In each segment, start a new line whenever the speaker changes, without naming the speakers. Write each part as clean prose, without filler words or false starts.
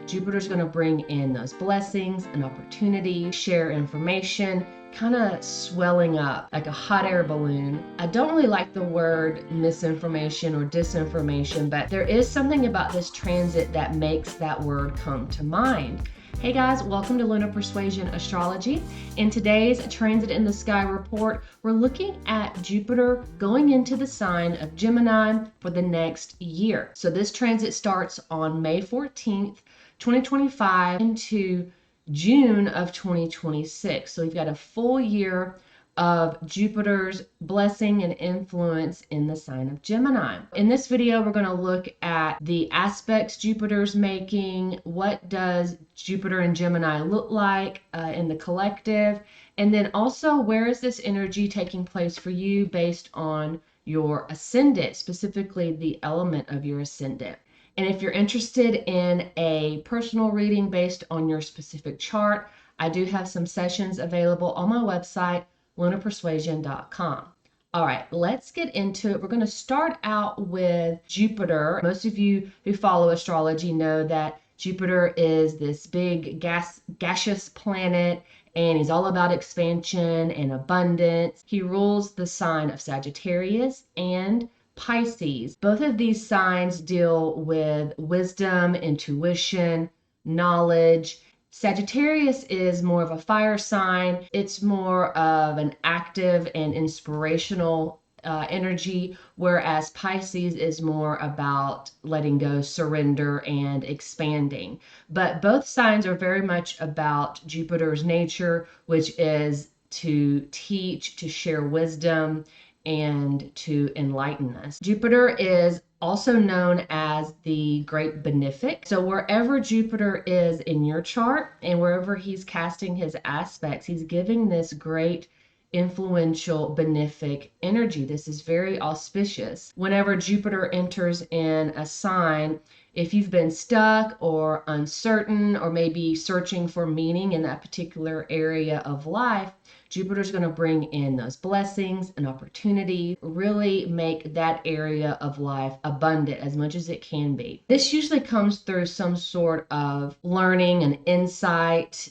Jupiter's going to bring in those blessings and opportunity, share information, kind of swelling up like a hot air balloon. I don't really like the word misinformation or disinformation, but there is something about this transit that makes that word come to mind. Hey guys, welcome to Lunar Persuasion Astrology. In today's Transit in the Sky report, we're looking at Jupiter going into the sign of Gemini for the next year. So this transit starts on May 14th, 2025 into June of 2026. So we've got a full year of Jupiter's blessing and influence in the sign of Gemini. In this video, we're going to look at the aspects Jupiter's making, what does Jupiter and Gemini look like in the collective, and then also where is this energy taking place for you based on your ascendant, specifically the element of your ascendant. And if you're interested in a personal reading based on your specific chart, I do have some sessions available on my website, lunarpersuasion.com. All right, let's get into it. We're going to start out with Jupiter. Most of you who follow astrology know that Jupiter is this big gaseous planet, and he's all about expansion and abundance. He rules the sign of Sagittarius and Pisces. Both of these signs deal with wisdom, intuition, knowledge. Sagittarius is more of a fire sign. It's more of an active and inspirational energy, whereas Pisces is more about letting go, surrender, and expanding. But both signs are very much about Jupiter's nature, which is to teach, to share wisdom, and to enlighten us. Jupiter is also known as the Great Benefic. So wherever Jupiter is in your chart and wherever he's casting his aspects, he's giving this great influential benefic energy. This is very auspicious. Whenever Jupiter enters in a sign, if you've been stuck or uncertain or maybe searching for meaning in that particular area of life, Jupiter's going to bring in those blessings and opportunities, really make that area of life abundant as much as it can be. This usually comes through some sort of learning and insight,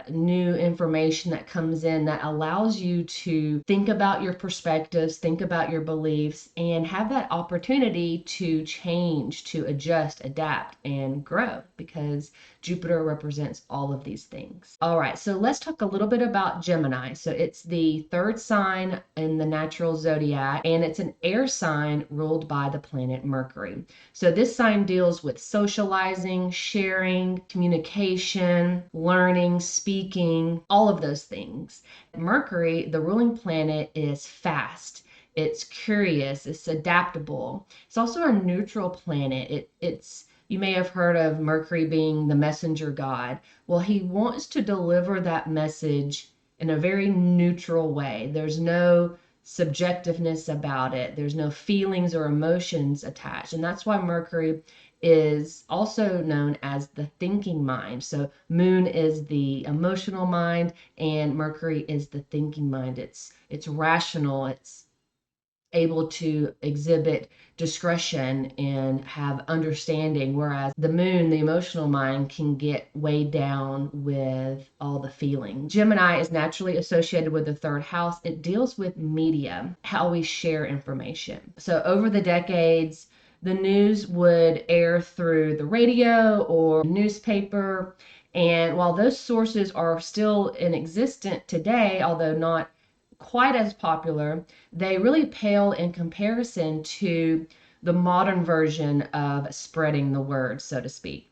new information that comes in that allows you to think about your perspectives, think about your beliefs, and have that opportunity to change, to adjust, adapt, and grow, because Jupiter represents all of these things. All right, so let's talk a little bit about Gemini. So it's the third sign in the natural zodiac, and it's an air sign ruled by the planet Mercury. So this sign deals with socializing, sharing, communication, learning, speaking, all of those things. Mercury, the ruling planet, is fast. It's curious, it's adaptable. It's also a neutral planet. You may have heard of Mercury being the messenger god. Well, he wants to deliver that message in a very neutral way. There's no subjectiveness about it. There's no feelings or emotions attached. And that's why Mercury is also known as the thinking mind. So Moon is the emotional mind and Mercury is the thinking mind. It's rational. It's able to exhibit discretion and have understanding, whereas the Moon, the emotional mind, can get weighed down with all the feeling. Gemini is naturally associated with the third house. It deals with media, how we share information. So over the decades, the news would air through the radio or newspaper, and while those sources are still in existence today, although not quite as popular, they really pale in comparison to the modern version of spreading the word, so to speak,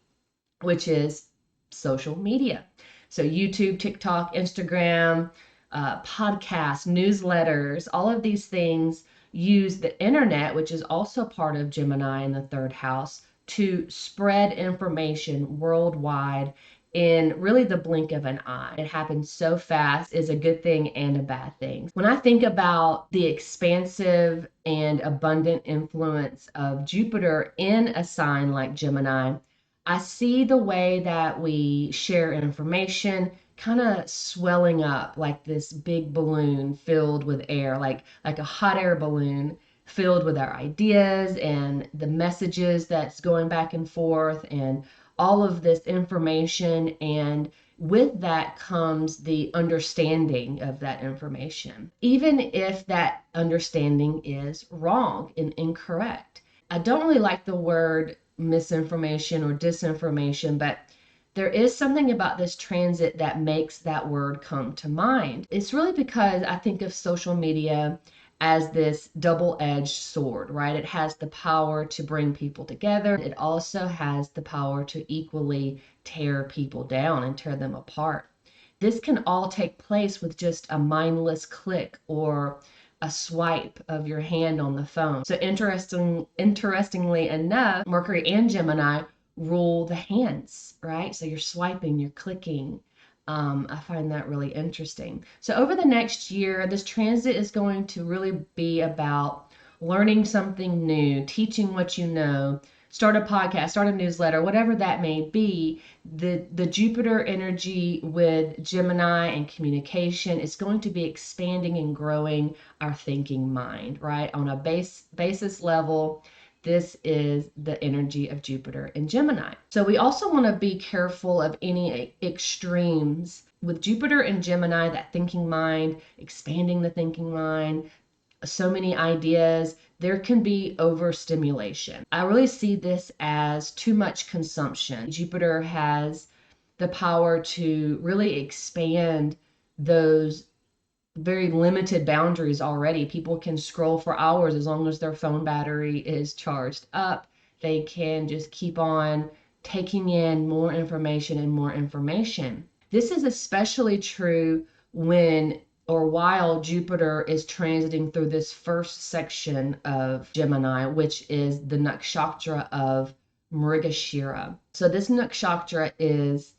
which is social media. So YouTube, TikTok, Instagram, podcasts, newsletters, all of these things use the internet, which is also part of Gemini in the third house, to spread information worldwide in really the blink of an eye. It happens so fast, is a good thing and a bad thing. When I think about the expansive and abundant influence of Jupiter in a sign like Gemini, I see the way that we share information kind of swelling up like this big balloon filled with air, like a hot air balloon filled with our ideas and the messages that's going back and forth and all of this information, and with that comes the understanding of that information, even if that understanding is wrong and incorrect. I don't really like the word misinformation or disinformation, but there is something about this transit that makes that word come to mind. It's really because I think of social media as this double-edged sword, right? It has the power to bring people together. It also has the power to equally tear people down and tear them apart. This can all take place with just a mindless click or a swipe of your hand on the phone. So interestingly enough, Mercury and Gemini rule the hands, right? So you're swiping, you're clicking. I find that really interesting. So over the next year, this transit is going to really be about learning something new, teaching what you know, start a podcast, start a newsletter, whatever that may be. The Jupiter energy with Gemini and communication is going to be expanding and growing our thinking mind, right? On a basis level, this is the energy of Jupiter and Gemini. So we also want to be careful of any extremes. With Jupiter and Gemini, that thinking mind, expanding the thinking mind, so many ideas, there can be overstimulation. I really see this as too much consumption. Jupiter has the power to really expand those very limited boundaries already. People can scroll for hours as long as their phone battery is charged up. They can just keep on taking in more information and more information. This is especially true when or while Jupiter is transiting through this first section of Gemini, which is the nakshatra of Mrigashira. So this nakshatra is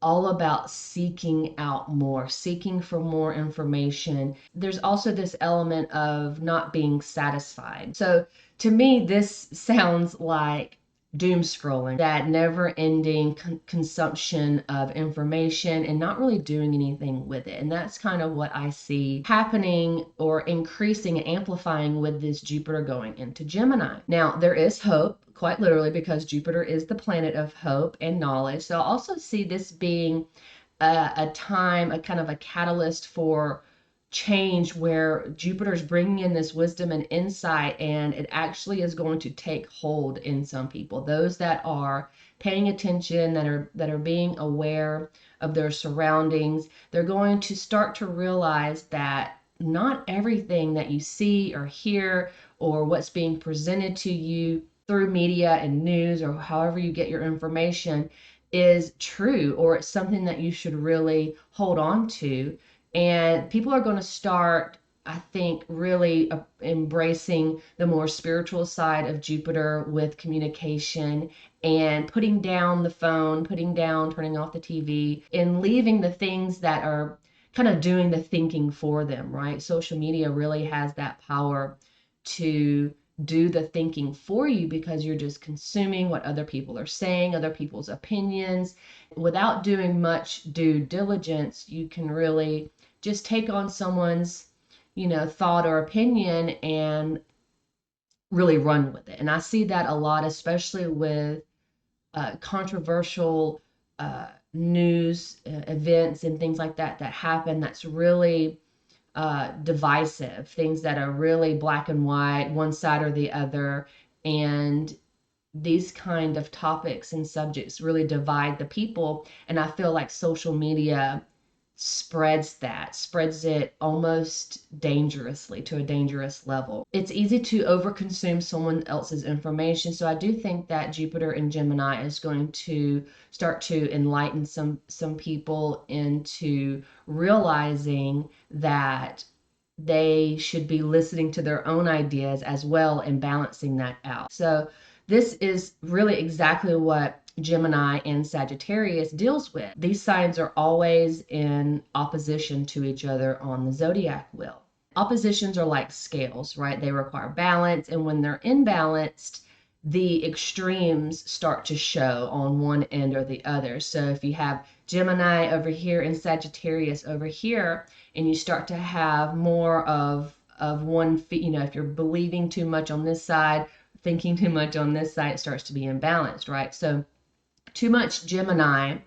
all about seeking out more, seeking for more information. There's also this element of not being satisfied. So to me, this sounds like doom scrolling, that never ending consumption of information and not really doing anything with it. And that's kind of what I see happening or increasing and amplifying with this Jupiter going into Gemini. Now, there is hope, quite literally, because Jupiter is the planet of hope and knowledge. So I also see this being a time, a kind of a catalyst for change where Jupiter is bringing in this wisdom and insight, and it actually is going to take hold in some people. Those that are paying attention, that are being aware of their surroundings, they're going to start to realize that not everything that you see or hear or what's being presented to you through media and news or however you get your information is true, or it's something that you should really hold on to. And people are going to start, I think, really embracing the more spiritual side of Jupiter with communication and putting down the phone, turning off the TV, and leaving the things that are kind of doing the thinking for them, right? Social media really has that power to do the thinking for you because you're just consuming what other people are saying, other people's opinions. Without doing much due diligence, you can really just take on someone's, thought or opinion and really run with it. And I see that a lot, especially with controversial news events and things like that happen. That's really divisive, things that are really black and white, one side or the other. And these kind of topics and subjects really divide the people. And I feel like social media spreads it almost dangerously to a dangerous level. It's easy to overconsume someone else's information. So I do think that Jupiter in Gemini is going to start to enlighten some people into realizing that they should be listening to their own ideas as well and balancing that out. So this is really exactly what Gemini and Sagittarius deals with. These signs are always in opposition to each other on the zodiac wheel. Oppositions are like scales, right? They require balance, and when they're imbalanced, the extremes start to show on one end or the other. So if you have Gemini over here and Sagittarius over here, and you start to have more of one, if you're believing too much on this side, thinking too much on this side, it starts to be imbalanced, right? So Too much Gemini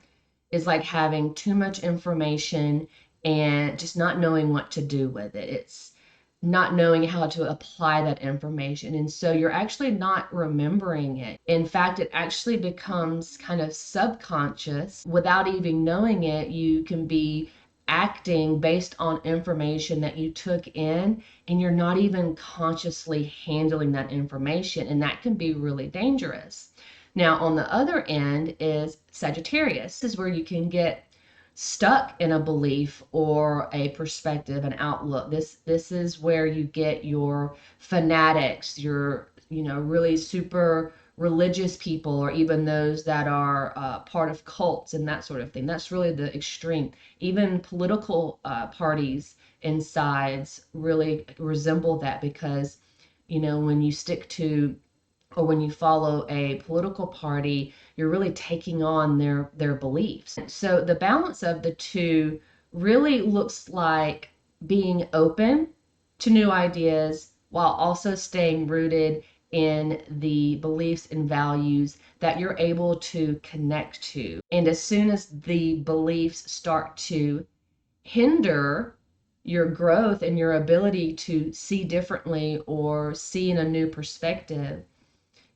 is like having too much information and just not knowing what to do with it. It's not knowing how to apply that information. And so you're actually not remembering it. In fact, it actually becomes kind of subconscious. Without even knowing it, you can be acting based on information that you took in, and you're not even consciously handling that information. And that can be really dangerous. Now, on the other end is Sagittarius. This is where you can get stuck in a belief or a perspective, an outlook. This is where you get your fanatics, your really super religious people, or even those that are part of cults and that sort of thing. That's really the extreme. Even political parties and sides really resemble that, because when you stick to or when you follow a political party, you're really taking on their beliefs. So the balance of the two really looks like being open to new ideas while also staying rooted in the beliefs and values that you're able to connect to. And as soon as the beliefs start to hinder your growth and your ability to see differently or see in a new perspective,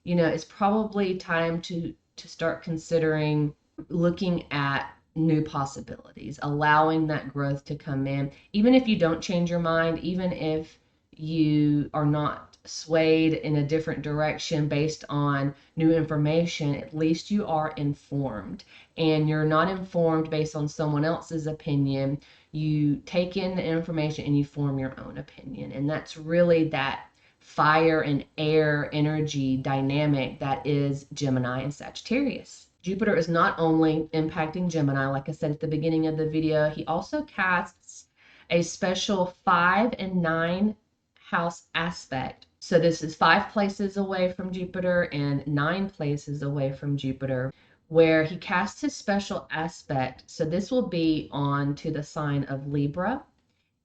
it's probably time to start considering looking at new possibilities, allowing that growth to come in. Even if you don't change your mind, even if you are not swayed in a different direction based on new information, at least you are informed. And you're not informed based on someone else's opinion. You take in the information and you form your own opinion. And that's really that fire and air energy dynamic that is Gemini and Sagittarius. Jupiter is not only impacting Gemini, like I said at the beginning of the video, he also casts a special 5 and 9 house aspect. So this is 5 places away from Jupiter and 9 places away from Jupiter, where he casts his special aspect. So this will be on to the sign of Libra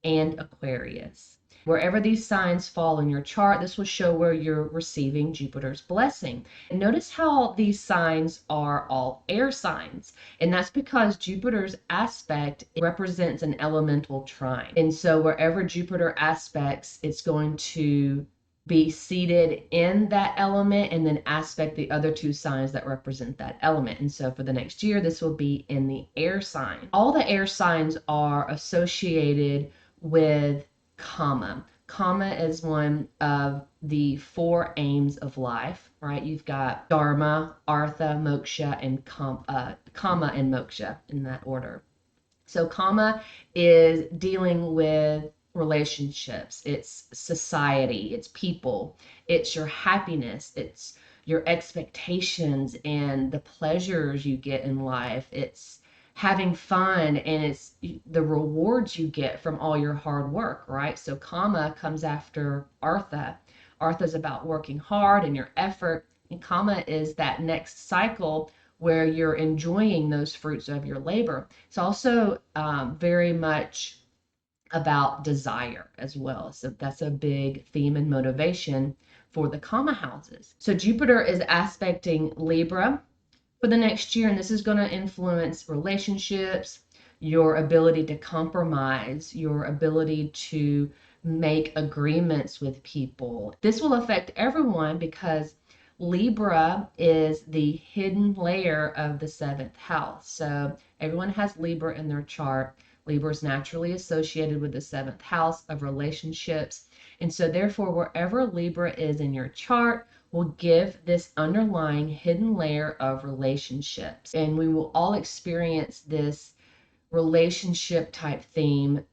and Aquarius. Wherever these signs fall in your chart, this will show where you're receiving Jupiter's blessing. And notice how these signs are all air signs. And that's because Jupiter's aspect represents an elemental trine. And so wherever Jupiter aspects, it's going to be seated in that element and then aspect the other 2 signs that represent that element. And so for the next year, this will be in the air sign. All the air signs are associated with Kama. Kama is one of the 4 aims of life, right? You've got Dharma, Artha, Moksha, and Kama and Moksha in that order. So Kama is dealing with relationships, it's society, it's people, it's your happiness, it's your expectations and the pleasures you get in life. It's having fun, and it's the rewards you get from all your hard work, right? So Kama comes after Artha. Artha is about working hard and your effort, and Kama is that next cycle where you're enjoying those fruits of your labor. It's also very much about desire as well. So that's a big theme and motivation for the Kama houses. So Jupiter is aspecting Libra for the next year, and this is going to influence relationships, your ability to compromise, your ability to make agreements with people. This will affect everyone because Libra is the hidden layer of the 7th house. So everyone has Libra in their chart. Libra is naturally associated with the 7th house of relationships. And so therefore, wherever Libra is in your chart, will give this underlying hidden layer of relationships. And we will all experience this relationship type theme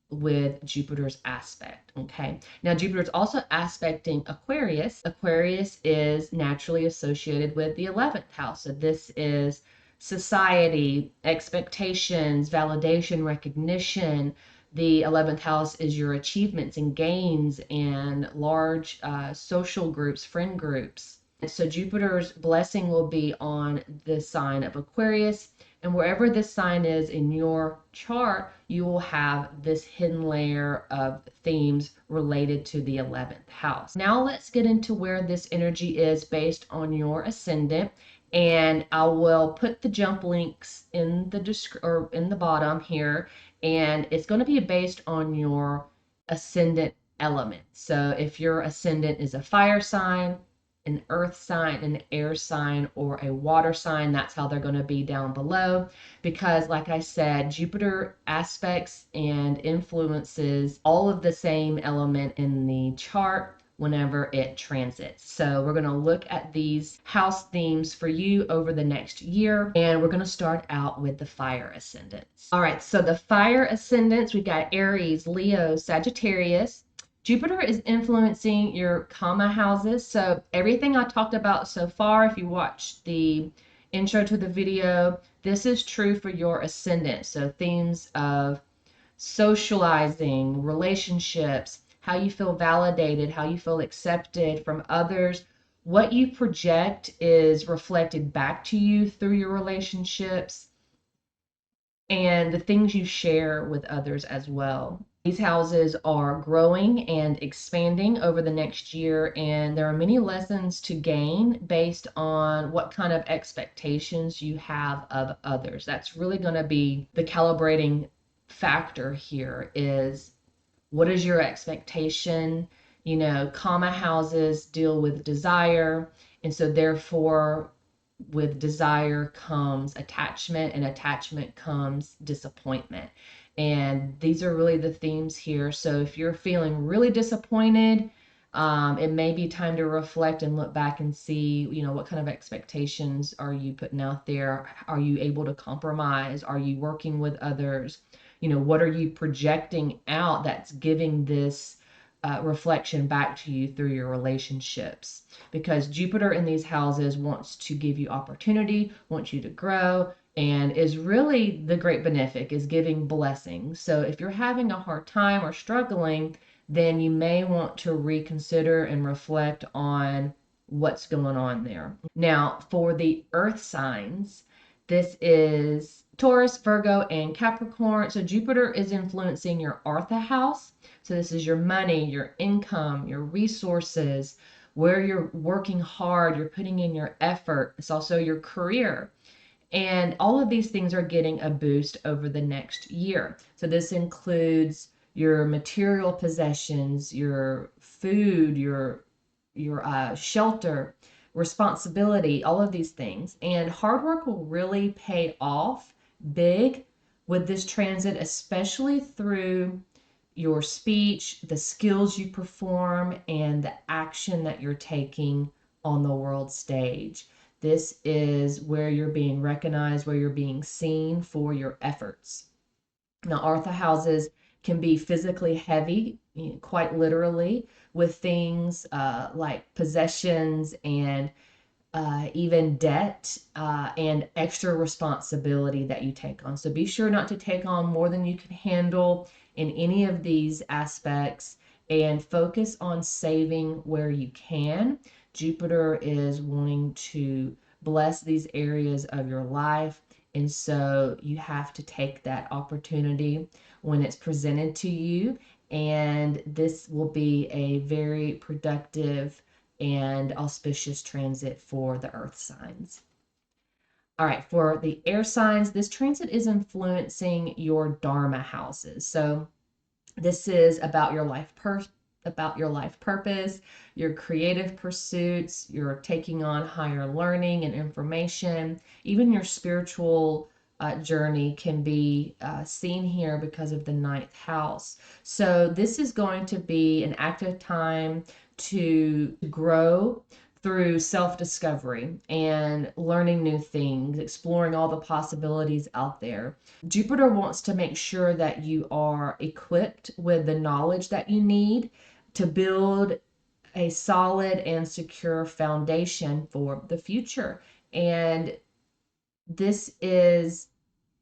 with Jupiter's aspect. Okay. Now, Jupiter is also aspecting Aquarius. Aquarius is naturally associated with the 11th house. So this is society, expectations, validation, recognition. The 11th house is your achievements and gains and large social groups, friend groups. So Jupiter's blessing will be on the sign of Aquarius. And wherever this sign is in your chart, you will have this hidden layer of themes related to the 11th house. Now let's get into where this energy is based on your ascendant And I will put the jump links in the or in the bottom here, and it's going to be based on your ascendant element. So if your ascendant is a fire sign, an earth sign, an air sign, or a water sign, that's how they're going to be down below. Because, like I said, Jupiter aspects and influences all of the same element in the chart whenever it transits. So we're going to look at these house themes for you over the next year, and we're going to start out with the fire ascendants. All right, so the fire ascendants, we've got Aries, Leo, Sagittarius. Jupiter is influencing your karma houses. So everything I talked about so far, if you watched the intro to the video, this is true for your ascendant. So themes of socializing, relationships, how you feel validated, how you feel accepted from others. What you project is reflected back to you through your relationships and the things you share with others as well. These houses are growing and expanding over the next year, and there are many lessons to gain based on what kind of expectations you have of others. That's really going to be the calibrating factor here is what is your expectation? You know, karma houses deal with desire, and so therefore with desire comes attachment, and attachment comes disappointment. And these are really the themes here. So if you're feeling really disappointed, it may be time to reflect and look back and see, you know, what kind of expectations are you putting out there? Are you able to compromise? Are you working with others? You know, what are you projecting out that's giving this reflection back to you through your relationships? Because Jupiter in these houses wants to give you opportunity, wants you to grow, and is really the great benefic, is giving blessings. So if you're having a hard time or struggling, then you may want to reconsider and reflect on what's going on there. Now, for the earth signs, this is Taurus, Virgo, and Capricorn. So Jupiter is influencing your Artha house. So this is your money, your income, your resources, where you're working hard, you're putting in your effort. It's also your career. And all of these things are getting a boost over the next year. So this includes your material possessions, your food, your shelter, responsibility, all of these things. And hard work will really pay off big with this transit, especially through your speech, the skills you perform, and the action that you're taking on the world stage. This is where you're being recognized, where you're being seen for your efforts. Now, Artha houses can be physically heavy, quite literally, with things like possessions and even debt and extra responsibility that you take on. So be sure not to take on more than you can handle in any of these aspects, and focus on saving where you can. Jupiter is wanting to bless these areas of your life, and so you have to take that opportunity when it's presented to you. And this will be a very productive and auspicious transit for the earth signs. All right, for the air signs, this transit is influencing your dharma houses. So this is about your life purpose, your creative pursuits, your taking on higher learning and information, even your spiritual journey can be seen here because of the ninth house. So this is going to be an active time to grow through self-discovery and learning new things, exploring all the possibilities out there. Jupiter wants to make sure that you are equipped with the knowledge that you need to build a solid and secure foundation for the future. And this is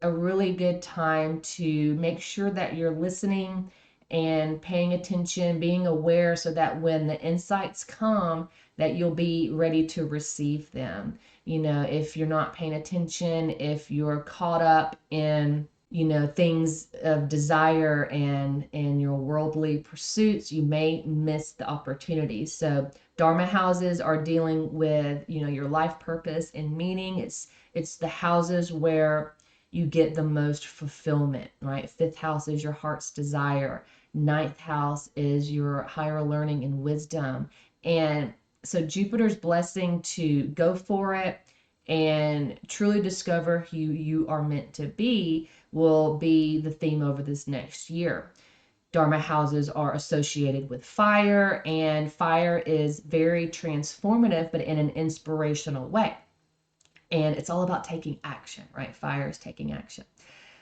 a really good time to make sure that you're listening and paying attention, being aware, so that when the insights come, that you'll be ready to receive them. You know, if you're not paying attention, if you're caught up in, you know, things of desire and your worldly pursuits, you may miss the opportunities. So Dharma houses are dealing with, your life purpose and meaning. It's the houses where you get the most fulfillment, right? Fifth house is your heart's desire. Ninth house is your higher learning and wisdom. And so Jupiter's blessing to go for it and truly discover who you are meant to be will be the theme over this next year. Dharma houses are associated with fire, and fire is very transformative, but in an inspirational way. And it's all about taking action, right? Fire is taking action.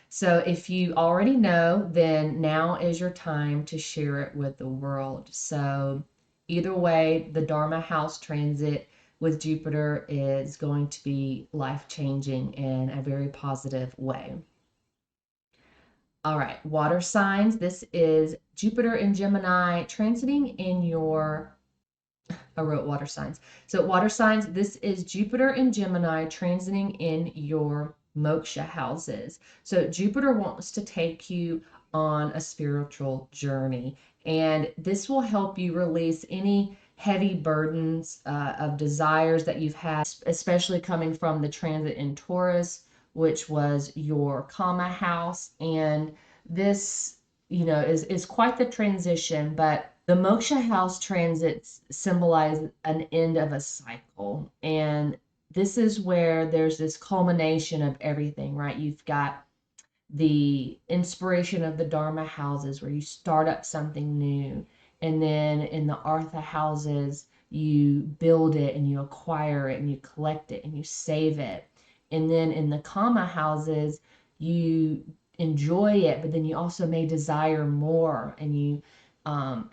So if you already know, then now is your time to share it with the world. So either way, the Dharma house transit with Jupiter is going to be life-changing in a very positive way. All right, water signs. This is Jupiter and Gemini transiting in your, I wrote water signs. So water signs, this is Jupiter and Gemini transiting in your moksha houses. So Jupiter wants to take you on a spiritual journey, and this will help you release any heavy burdens of desires that you've had, especially coming from the transit in Taurus, which was your Kama house. And this, is quite the transition, but the moksha house transits symbolize an end of a cycle. And this is where there's this culmination of everything, right? You've got the inspiration of the Dharma houses where you start up something new. And then in the Artha houses, you build it and you acquire it and you collect it and you save it. And then in the Kama houses, you enjoy it, but then you also may desire more, and you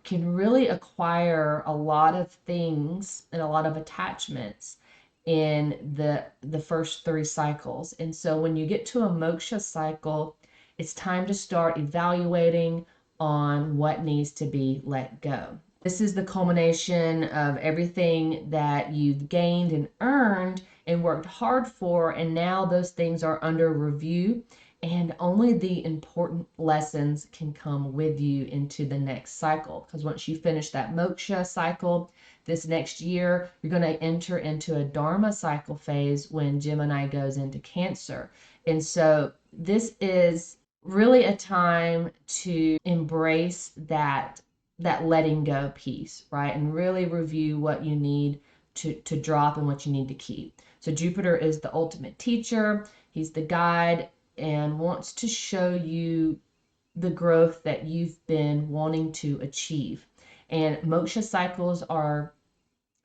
can really acquire a lot of things and a lot of attachments in the first three cycles. And so when you get to a moksha cycle, it's time to start evaluating on what needs to be let go. This is the culmination of everything that you've gained and earned and worked hard for, and now those things are under review, and only the important lessons can come with you into the next cycle. Because once you finish that moksha cycle, this next year, you're going to enter into a Dharma cycle phase when Gemini goes into Cancer. And so this is really a time to embrace that letting go piece, right? And really review what you need to drop and what you need to keep. So Jupiter is the ultimate teacher. He's the guide and wants to show you the growth that you've been wanting to achieve. And moksha cycles are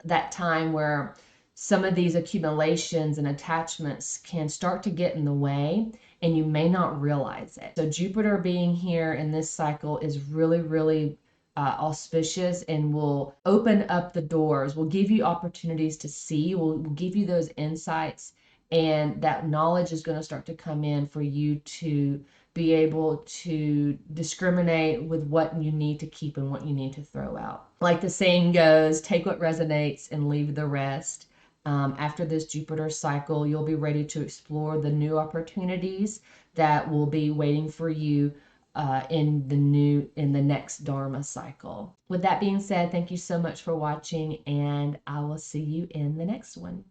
that time where some of these accumulations and attachments can start to get in the way, and you may not realize it. So Jupiter being here in this cycle is really, really auspicious, and will open up the doors, will give you opportunities to see, will give you those insights, and that knowledge is going to start to come in for you to be able to discriminate with what you need to keep and what you need to throw out. Like the saying goes, take what resonates and leave the rest. After this Jupiter cycle, you'll be ready to explore the new opportunities that will be waiting for you in the next Dharma cycle. With that being said, thank you so much for watching, and I will see you in the next one.